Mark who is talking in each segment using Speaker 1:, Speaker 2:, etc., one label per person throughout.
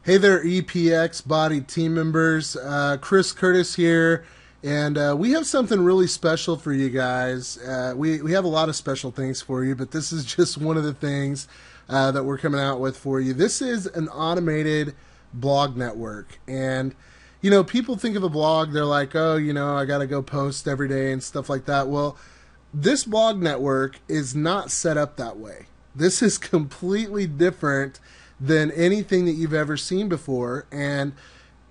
Speaker 1: Hey there, EPX body team members. Chris Curtis here, and we have something really special for you guys. We have a lot of special things for you, but this is just one of the things that we're coming out with for you. This is an automated blog network, and you know, people think of a blog, they're like, oh, you know, I got to go post every day and stuff like that. Well, this blog network is not set up that way. This is completely different than anything that you've ever seen before, and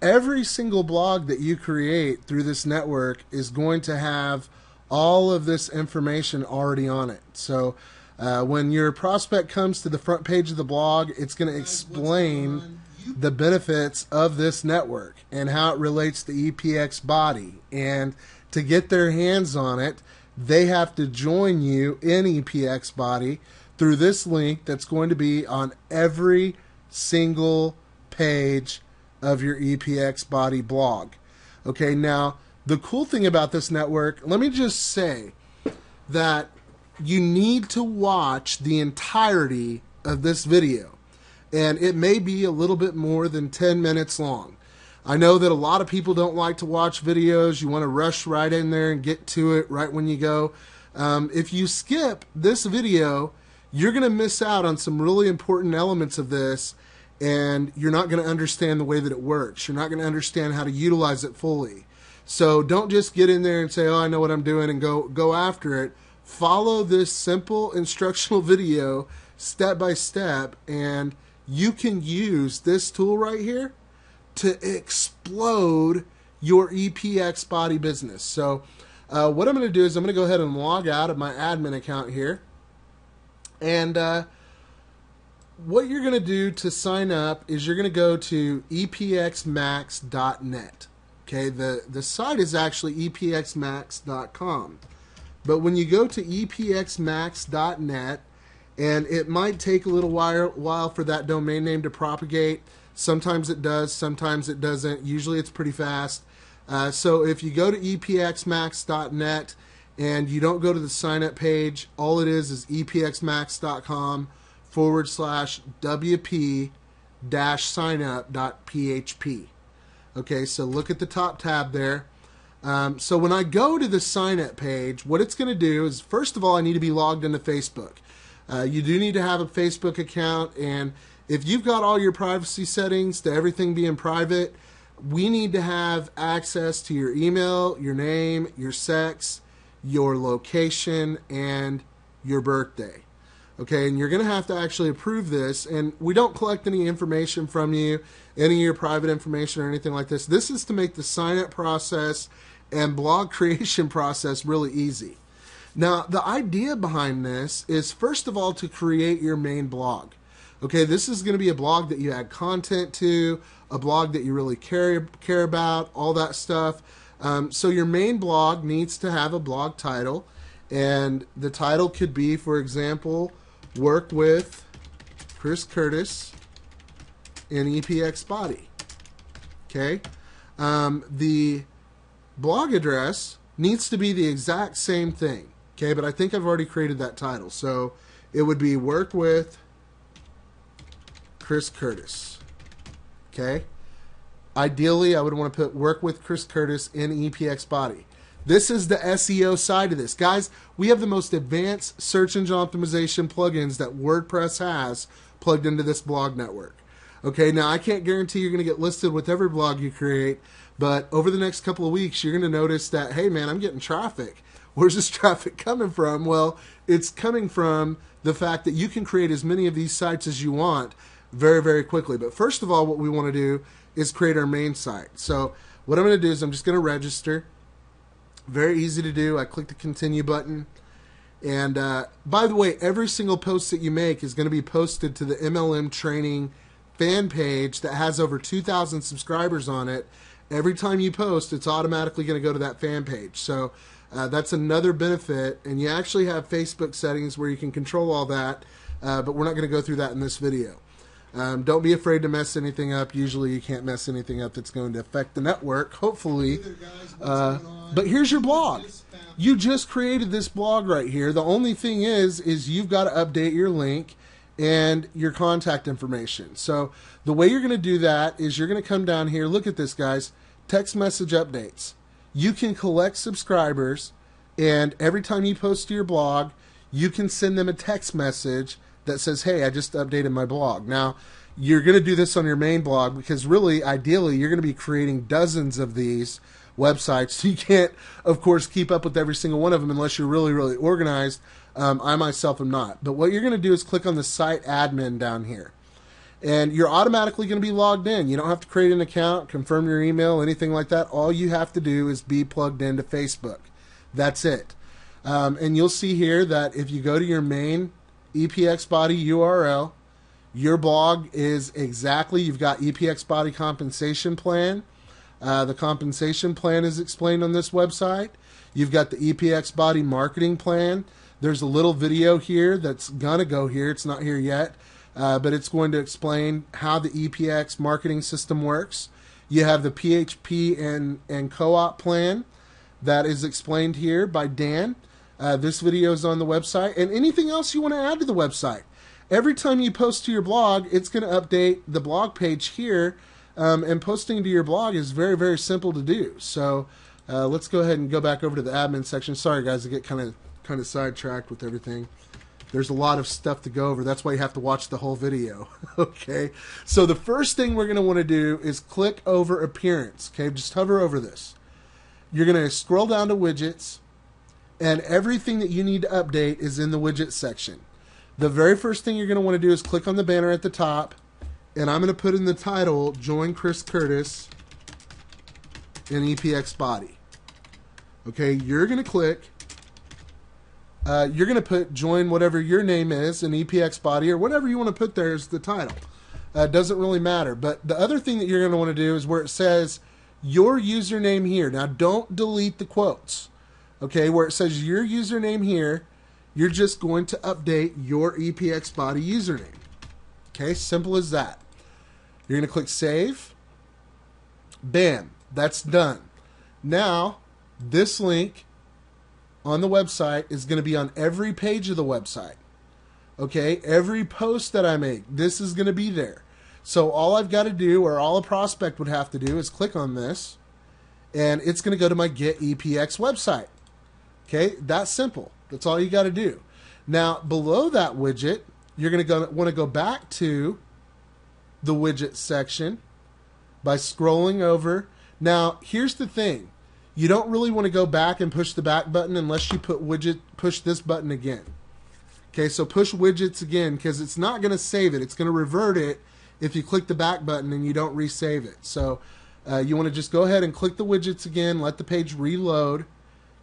Speaker 1: every single blog that you create through this network is going to have all of this information already on it. So when your prospect comes to the front page of the blog, it's going to explain the benefits of this network and how it relates to EPX body. And to get their hands on it, they have to join you in EPX body through this link that's going to be on every single page of your EPX body blog. Okay, now the cool thing about this network, let me just say that you need to watch the entirety of this video, and it may be a little bit more than 10 minutes long. I know that a lot of people don't like to watch videos. You want to rush right in there and get to it right when you go. If you skip this video, you're going to miss out on some really important elements of this, and you're not going to understand the way that it works. You're not going to understand how to utilize it fully. So don't just get in there and say, oh, I know what I'm doing, and go after it. Follow this simple instructional video step by step, and you can use this tool right here to explode your EPX body business. So what I'm going to do is I'm going to go ahead and log out of my admin account here. And what you're going to do to sign up is you're going to go to epxmax.net. Okay, the site is actually epxmax.com. But when you go to epxmax.net, and it might take a little while for that domain name to propagate. Sometimes it does, sometimes it doesn't. Usually it's pretty fast. So if you go to epxmax.net and you don't go to the sign up page, all it is epxmax.com/wp-signup.php. Okay, so look at the top tab there. So when I go to the sign up page, what it's going to do is, first of all, I need to be logged into Facebook. You do need to have a Facebook account, and if you've got all your privacy settings to everything being private, we need to have access to your email, your name, your sex, your location, and your birthday. Okay, and you're going to have to actually approve this, and we don't collect any information from you, any of your private information or anything like this. This is to make the sign-up process and blog creation process really easy. Now, the idea behind this is, first of all, to create your main blog. Okay, this is going to be a blog that you add content to, a blog that you really care about, all that stuff. So your main blog needs to have a blog title, and the title could be, for example, Work with Chris Curtis in EPX Body. Okay, the blog address needs to be the exact same thing. Okay, but I think I've already created that title, so it would be Work with Chris Curtis. Okay. Ideally, I would want to put Work with Chris Curtis in EPX Body. This is the SEO side of this. Guys, we have the most advanced search engine optimization plugins that WordPress has plugged into this blog network. Okay, now I can't guarantee you're going to get listed with every blog you create, but over the next couple of weeks, you're going to notice that, hey man, I'm getting traffic. Where's this traffic coming from? Well, it's coming from the fact that you can create as many of these sites as you want very, very quickly. But first of all, what we want to do is create our main site. So what I'm going to do is I'm just going to register. Very easy to do. I click the continue button. And by the way, every single post that you make is going to be posted to the MLM training fan page that has over 2,000 subscribers on it. Every time you post, it's automatically going to go to that fan page. So that's another benefit. And you actually have Facebook settings where you can control all that, but we're not going to go through that in this video. Don't be afraid to mess anything up. Usually you can't mess anything up that's going to affect the network, hopefully. But here's your blog. You just created this blog right here. The only thing is you've got to update your link and your contact information. So the way you're going to do that is you're going to come down here. Look at this, guys. Text message updates. You can collect subscribers, and every time you post to your blog, you can send them a text message that says, hey, I just updated my blog. Now, you're going to do this on your main blog because really, ideally, you're going to be creating dozens of these websites. So you can't, of course, keep up with every single one of them unless you're really, really organized. I myself am not. But what you're going to do is click on the site admin down here. And you're automatically going to be logged in. You don't have to create an account, confirm your email, anything like that. All you have to do is be plugged into Facebook. That's it. And you'll see here that if you go to your main EPX body URL, your blog is exactly, you've got EPX body compensation plan. The compensation plan is explained on this website. You've got the EPX body marketing plan. There's a little video here that's going to go here. It's not here yet, but it's going to explain how the EPX marketing system works. You have the PHP and co-op plan that is explained here by Dan. This video is on the website. And anything else you want to add to the website. Every time you post to your blog, it's going to update the blog page here. And posting to your blog is very, very simple to do. So let's go ahead and go back over to the admin section. Sorry, guys, I get kind of sidetracked with everything. There's a lot of stuff to go over. That's why you have to watch the whole video. Okay. So the first thing we're going to want to do is click over appearance. Okay. Just hover over this. You're going to scroll down to widgets, and everything that you need to update is in the widget section. The very first thing you're going to want to do is click on the banner at the top, and I'm going to put in the title, Join Chris Curtis in EPX Body. Okay. You're going to click. You're going to put join whatever your name is in EPX body, or whatever you want to put there as the title. Doesn't really matter. But the other thing that you're going to want to do is where it says your username here. Now, don't delete the quotes. Okay, where it says your username here, you're just going to update your EPX body username. Okay, simple as that. You're going to click save. Bam, that's done. Now, this link on the website is going to be on every page of the website. Okay, every post that I make, this is going to be there. So all I've got to do, or all a prospect would have to do, is click on this, and it's going to go to my Get EPX website. Okay, that's simple. That's all you got to do. Now, below that widget, you're going to want to go back to the widget section by scrolling over. Now, here's the thing. You don't really want to go back and push the back button unless you push this button again. Okay, so push widgets again, because it's not going to save it. It's going to revert it if you click the back button and you don't resave it. So you want to just go ahead and click the widgets again, let the page reload.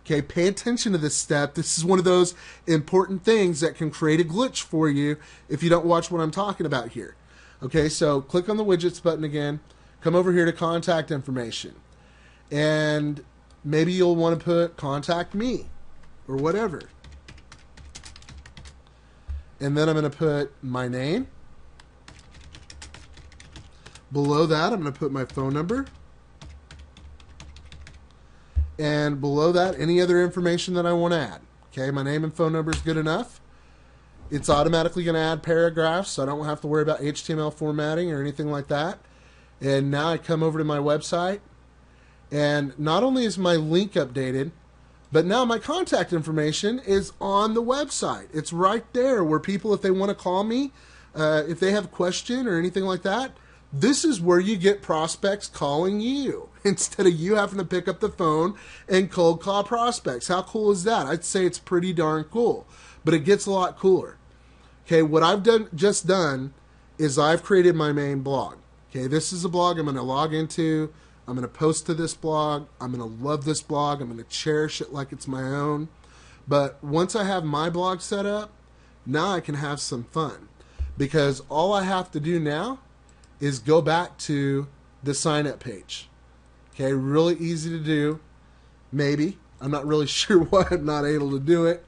Speaker 1: Okay, pay attention to this step. This is one of those important things that can create a glitch for you if you don't watch what I'm talking about here. Okay, so click on the widgets button again. Come over here to contact information. And maybe you'll want to put contact me or whatever. And then I'm going to put my name. Below that, I'm going to put my phone number. And below that, any other information that I want to add. Okay, my name and phone number is good enough. It's automatically going to add paragraphs, so I don't have to worry about HTML formatting or anything like that. And now I come over to my website. And not only is my link updated, but now my contact information is on the website. It's right there where people, if they want to call me, if they have a question or anything like that, this is where you get prospects calling you instead of you having to pick up the phone and cold call prospects. How cool is that? I'd say it's pretty darn cool, but it gets a lot cooler. Okay, what I've just done is I've created my main blog. Okay, this is a blog I'm going to log into. I'm going to post to this blog. I'm going to love this blog. I'm going to cherish it like it's my own. But once I have my blog set up, now I can have some fun. Because all I have to do now is go back to the sign-up page. Okay, really easy to do. Maybe. I'm not really sure why I'm not able to do it.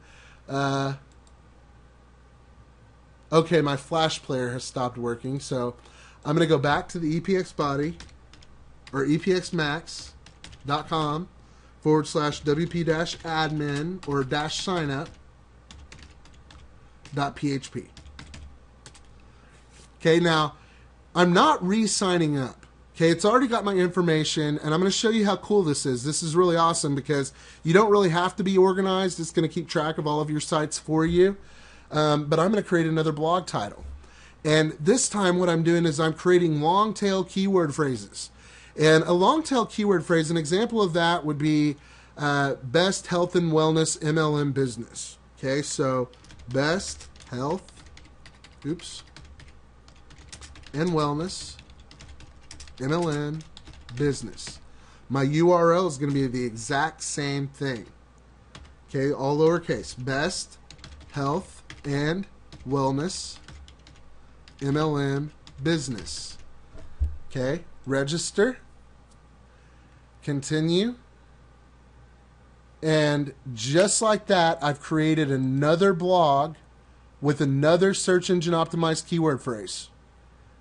Speaker 1: Okay, my Flash player has stopped working. So I'm going to go back to the EPX body, or epxmax.com/wp-admin or -signup.php. Okay, now I'm not re-signing up. Okay, it's already got my information, and I'm going to show you how cool this is. This is really awesome because you don't really have to be organized. It's going to keep track of all of your sites for you. But I'm going to create another blog title. And this time what I'm doing is I'm creating long tail keyword phrases. And a long tail keyword phrase, an example of that would be best health and wellness MLM business. Okay, so best health, and wellness MLM business. My URL is going to be the exact same thing. Okay, all lowercase. Best health and wellness MLM business. Okay, register, continue, and just like that, I've created another blog with another search engine optimized keyword phrase.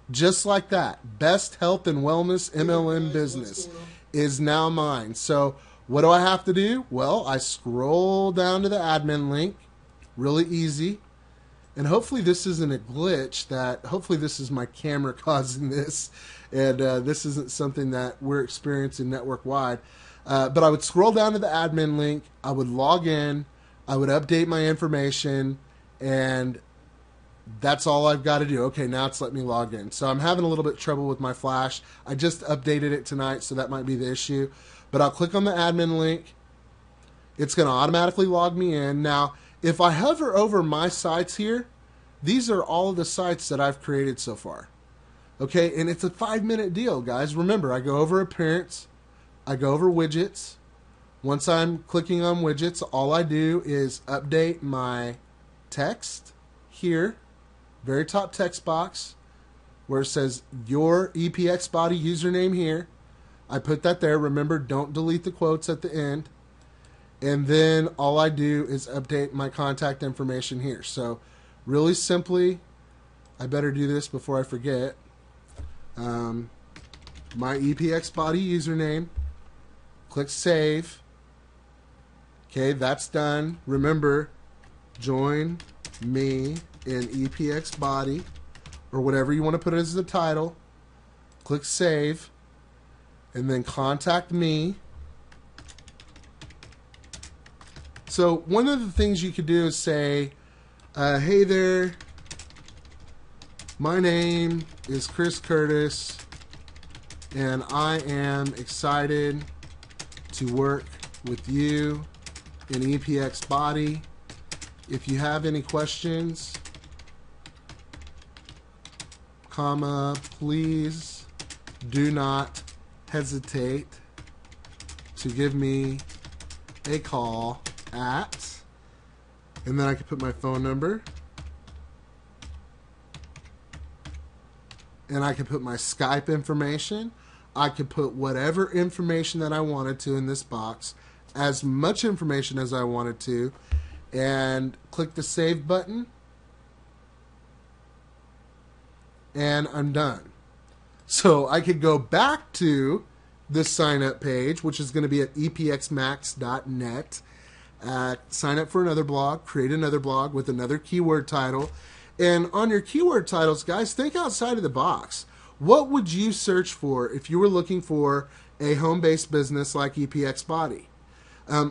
Speaker 1: Just like that, best health and wellness MLM business is now mine. So what do I have to do? Well, I scroll down to the admin link, really easy. And hopefully this isn't a glitch, hopefully this is my camera causing this, and this isn't something that we're experiencing network-wide. But I would scroll down to the admin link, I would log in, I would update my information, and that's all I've got to do. Okay, now it's let me log in. So I'm having a little bit of trouble with my Flash. I just updated it tonight, so that might be the issue. But I'll click on the admin link. It's going to automatically log me in. Now, if I hover over my sites here, these are all of the sites that I've created so far. Okay, and it's a 5-minute deal, guys. Remember, I go over appearance, I go over widgets. Once I'm clicking on widgets, all I do is update my text here, very top text box, where it says your EPX body username here. I put that there. Remember, don't delete the quotes at the end. And then all I do is update my contact information here. So really simply, I better do this before I forget. My EPX body username. Click save. Okay, that's done. Remember, join me in EPX body, or whatever you want to put it as the title. Click save, and then contact me. So one of the things you could do is say, hey there, my name is Chris Curtis, and I am excited to work with you in EPX body. If you have any questions, please do not hesitate to give me a call at, and then I can put my phone number, and I can put my Skype information. I could put whatever information that I wanted to in this box, as much information as I wanted to, and click the save button, and I'm done. So I could go back to the sign up page, which is going to be at epxmax.net. Sign up for another blog, create another blog with another keyword title. And on your keyword titles, guys, think outside of the box. What would you search for if you were looking for a home-based business like EPX Body?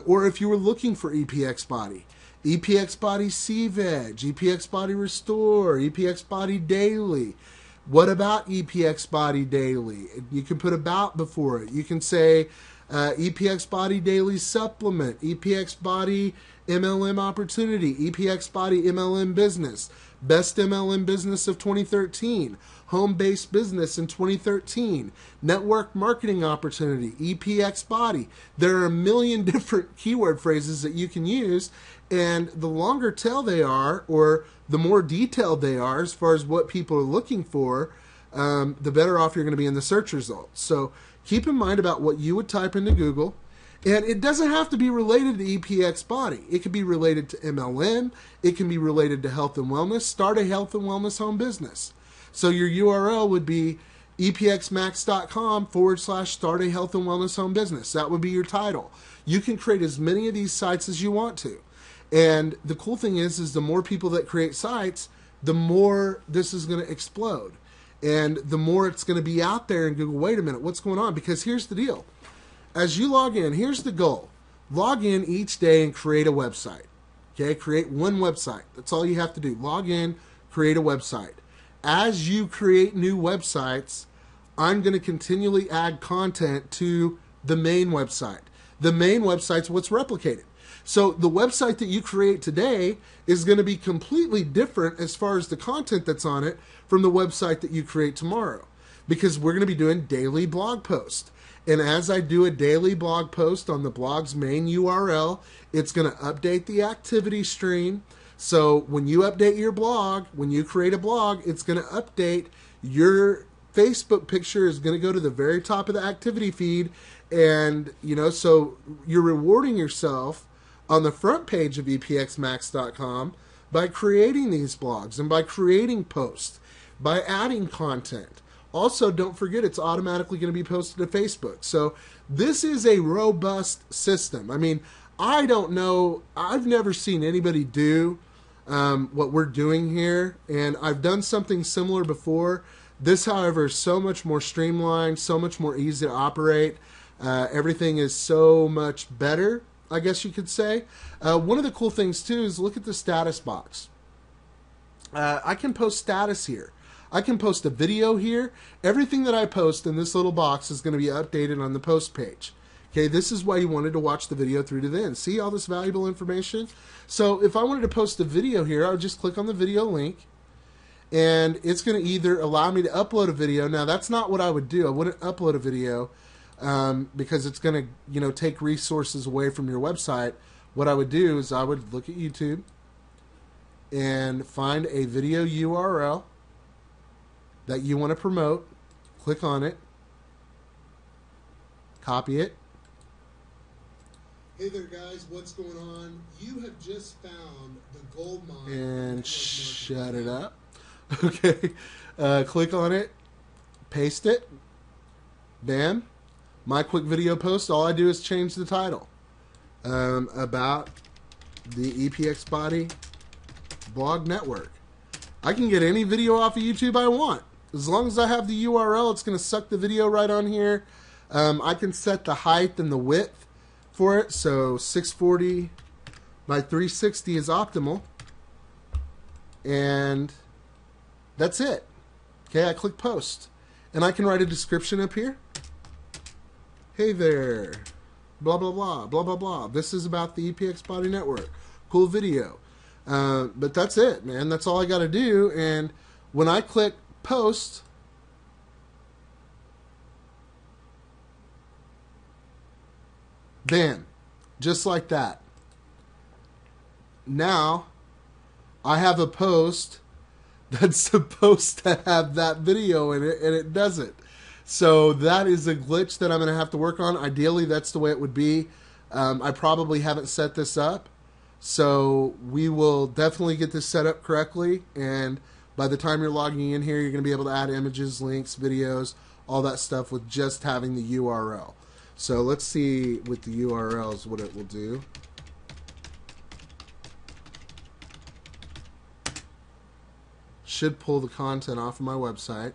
Speaker 1: Or if you were looking for EPX Body, EPX Body C-Veg, EPX Body Restore, EPX Body Daily. What about EPX Body Daily? You can put about before it. You can say EPX Body Daily Supplement, EPX Body MLM Opportunity, EPX Body MLM Business, Best MLM Business of 2013, Home-Based Business in 2013, Network Marketing Opportunity, EPX Body. There are a million different keyword phrases that you can use, and the longer tail they are, or the more detailed they are as far as what people are looking for, the better off you're going to be in the search results. So keep in mind about what you would type into Google. And it doesn't have to be related to EPX Body. It could be related to MLM. It can be related to health and wellness. Start a health and wellness home business. So your URL would be epxmax.com/start a health and wellness home business. That would be your title. You can create as many of these sites as you want to. And the cool thing is the more people that create sites, the more this is going to explode. And the more it's going to be out there and Google, wait a minute, what's going on? Because here's the deal. As you log in, here's the goal. Log in each day and create a website. Okay, create one website. That's all you have to do. Log in, create a website. As you create new websites, I'm going to continually add content to the main website. The main website's what's replicated. So the website that you create today is going to be completely different as far as the content that's on it from the website that you create tomorrow, because we're going to be doing daily blog posts. And as I do a daily blog post on the blog's main URL, it's going to update the activity stream. So when you update your blog, when you create a blog, it's going to update your Facebook picture is going to go to the very top of the activity feed. And, so you're rewarding yourself on the front page of EPXmax.com by creating these blogs and by creating posts, by adding content. Also, don't forget it's automatically going to be posted to Facebook. So this is a robust system. I mean, I don't know. I've never seen anybody do what we're doing here, and I've done something similar before. This, however, is so much more streamlined, so much more easy to operate. Everything is so much better, I guess you could say. One of the cool things, too, is look at the status box. I can post status here. I can post a video here. Everything that I post in this little box is going to be updated on the post page. Okay, this is why you wanted to watch the video through to the end. See all this valuable information? So if I wanted to post a video here, I would just click on the video link, and it's going to either allow me to upload a video. Now, that's not what I would do. I wouldn't upload a video because it's going to, take resources away from your website. What I would do is I would look at YouTube and find a video URL that you want to promote, click on it, copy it. Hey there, guys, what's going on? You have just found the gold mine. And shut it up. Okay, click on it, paste it, bam. My quick video post, all I do is change the title about the EPX Body Blog Network. I can get any video off of YouTube I want. As long as I have the URL, it's going to suck the video right on here. I can set the height and the width for it. So 640 by 360 is optimal. And that's it. Okay, I click post. And I can write a description up here. Hey there. Blah, blah, blah. Blah, blah, blah. This is about the EPX Body Network. Cool video. But that's it, man. That's all I got to do. And when I click post, bam, just like that. Now I have a post that's supposed to have that video in it, and it doesn't. So that is a glitch that I'm going to have to work on. Ideally, that's the way it would be. I probably haven't set this up. So we will definitely get this set up correctly, and by the time you're logging in here, you're going to be able to add images, links, videos, all that stuff with just having the URL. So let's see with the URLs what it will do. Should pull the content off of my website.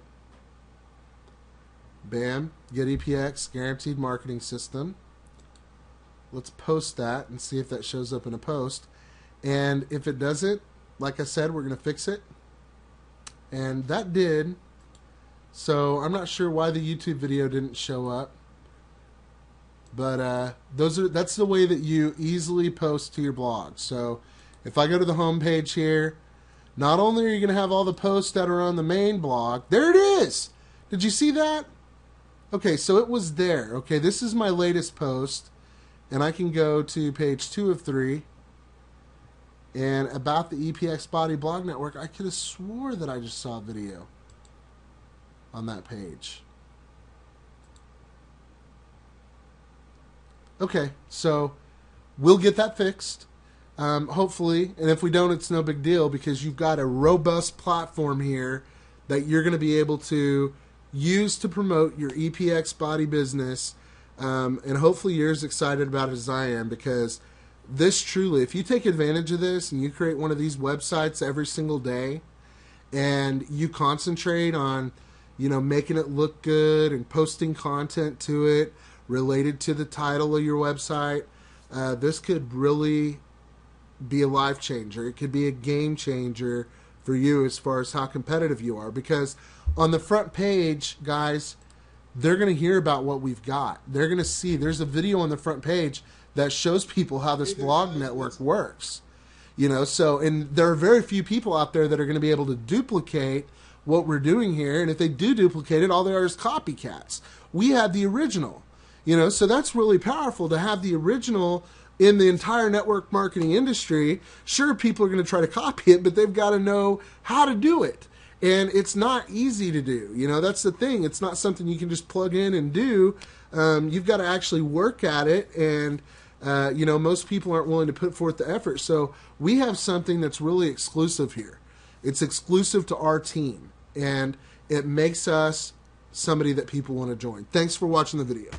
Speaker 1: Bam, get EPX, guaranteed marketing system. Let's post that and see if that shows up in a post. And if it doesn't, like I said, we're going to fix it. And that did. So I'm not sure why the YouTube video didn't show up. But that's the way that you easily post to your blog. So if I go to the home page here, not only are you going to have all the posts that are on the main blog. There it is. Did you see that? Okay, so it was there. Okay, this is my latest post. And I can go to page 2 of 3. And about the EPX Body Blog Network, I could have swore that I just saw a video on that page. Okay, so we'll get that fixed, hopefully. And if we don't, it's no big deal, because you've got a robust platform here that you're going to be able to use to promote your EPX Body business. And hopefully you're as excited about it as I am, because this truly, if you take advantage of this and you create one of these websites every single day, and you concentrate on, making it look good and posting content to it related to the title of your website, this could really be a life changer. It could be a game changer for you as far as how competitive you are, because on the front page, guys, they're going to hear about what we've got. They're going to see there's a video on the front page that shows people how this blog network works. So, and there are very few people out there that are going to be able to duplicate what we're doing here. And if they do duplicate it, all they are is copycats. We have the original, so that's really powerful to have the original in the entire network marketing industry. Sure, people are going to try to copy it, but they've got to know how to do it. And it's not easy to do. That's the thing. It's not something you can just plug in and do. You've got to actually work at it, and most people aren't willing to put forth the effort. So we have something that's really exclusive here. It's exclusive to our team, and it makes us somebody that people want to join. Thanks for watching the video.